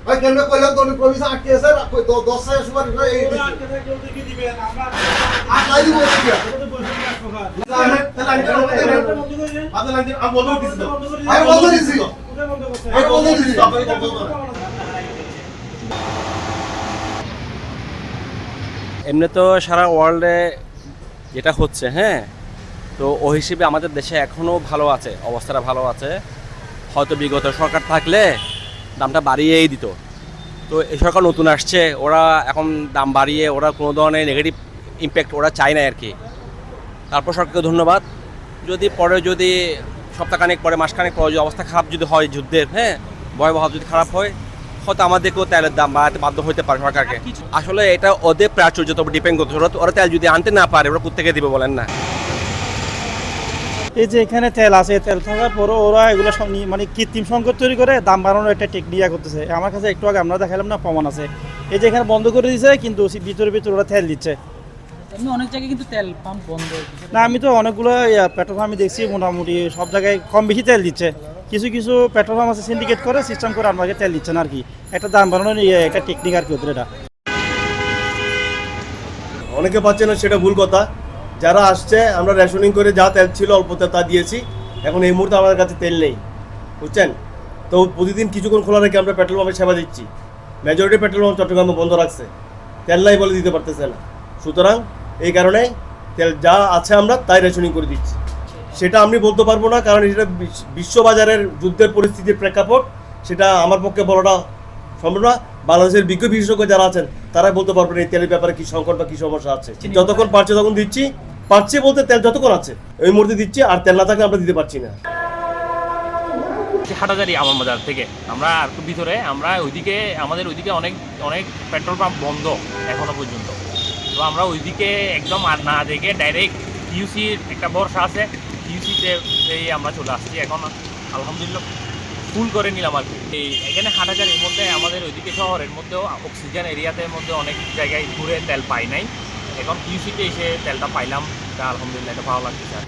ভাই কেন কইলাম তো প্রমিস আটকে আছে 10 টাকা সুপার এই আটকে থাকলে ওদেরকে দিবেন আমরা আর লাই দিব কি ওদের বসে এক কথা আমি বন্ধ দিছি ওদের বন্ধ করছে আমি বন্ধ দিছি এমনি তো সারা ওয়ার্ল্ডে যেটা হচ্ছে, হ্যাঁ, তো ও হিসেবে আমাদের দেশে এখনও ভালো আছে, অবস্থাটা ভালো আছে। হয়তো বিগত সরকার থাকলে দামটা বাড়িয়েই দিত। তো এই সরকার নতুন আসছে, ওরা এখন দাম বাড়িয়ে ওরা কোনো ধরনের নেগেটিভ ইম্প্যাক্ট ওরা চায় না আর কি। তারপর সরকারকে ধন্যবাদ। যদি পরে যদি সপ্তাহখানেক পরে মাসখানেক পরে যদি অবস্থা খারাপ যদি হয় যুদ্ধের, হ্যাঁ, ভয়াবহ যদি খারাপ হয়, হয়তো আমাদেরকেও তেলের দাম বাড়াতে বাধ্য হতে পারে সরকারকে। আসলে এটা ওদের প্রাচুর্যের উপর ডিপেন্ড করছে। ওরা তেল যদি আনতে না পারে ওরা কোথেকে দিবে বলেন না। এই যে এখানে তেল আছে, তেল থাকার পরও ওরা এগুলো মানে কৃত্রিম সংকট তৈরি করে দাম বাড়ানোর একটা টেকনিক করতেছে। আমার কাছে একটু আগে আমরা দেখালাম না, প্রমাণ আছে। এই যে এখানে বন্ধ করে দিয়েছে, কিন্তু ভিতরে ওরা তেল দিচ্ছে। এমনি অনেক জায়গায় কিন্তু তেল পাম্প বন্ধ। না, আমি তো অনেকগুলো পেট্রোল পাম্প দেখছি, মোটামুটি সব জায়গায় কম বেশি তেল দিচ্ছে। কিছু কিছু পেট্রোল পাম্প আছে সিন্ডিকেট করে সিস্টেম করে আমাকে তেল দিচ্ছে না আর কি। একটা দাম বাড়ানোর একটা টেকনিক আর কি ওদের এটা। অনেকে পাচ্ছে না, সেটা ভুল কথা। যারা আসছে আমরা রেশনিং করে যা তেল ছিল অল্পতে তা দিয়েছি। এখন এই মুহূর্তে আমাদের কাছে তেল নেই, বুঝছেন। তো প্রতিদিন কিছুক্ষণ খোলা রেখে আমরা পেট্রোল পাম্পের সেবা দিচ্ছি। মেজরিটি পেট্রোল পাম্প চট্টগ্রামে বন্ধ রাখছে, তেল নাই বলে দিতে পারতেছে না। সুতরাং এই কারণে তেল যা আছে আমরা তাই রেশনিং করে দিচ্ছি। সেটা আমি বলতে পারবো না, কারণ এটা বিশ্ববাজারের যুদ্ধের পরিস্থিতির প্রেক্ষাপট। সেটা আমার পক্ষে বলাটা সম্ভব না। বাংলাদেশের বিজ্ঞ বিশেষজ্ঞ যারা আছেন তারাই বলতে পারবেন এই তেলের ব্যাপারে কি সংকট বা কি সমস্যা আছে। যতক্ষণ পারছে তখন দিচ্ছি, পারছে বলতে তেল যতক্ষণ আছে ওই মুহূর্তে দিচ্ছি, আর তেল না থাকলে আমরা দিতে পারছি না। হাটাজারি আমার বাজার থেকে আমরা আর একটু ভিতরে, আমরা ওইদিকে আমাদের ওইদিকে অনেক অনেক পেট্রোল পাম্প বন্ধ এখনো পর্যন্ত। তো আমরা ওইদিকে একদম আর না দেখে ডাইরেক্ট টিউসির একটা ভরসা আছে, টিউসিতে আমরা চলে আসছি। এখন আলহামদুলিল্লাহ ফুল করে নিলাম আর কি। এই এখানে হাটাজারির মধ্যে আমাদের ওইদিকে শহরের মধ্যেও অক্সিজেন এরিয়াতে মধ্যে অনেক জায়গায় ঘুরে তেল পাই নাই। এখন টিউসিতে এসে তেলটা পাইলাম, তা আলহামদুলিল্লাহ এটা ভালো লাগতেছে।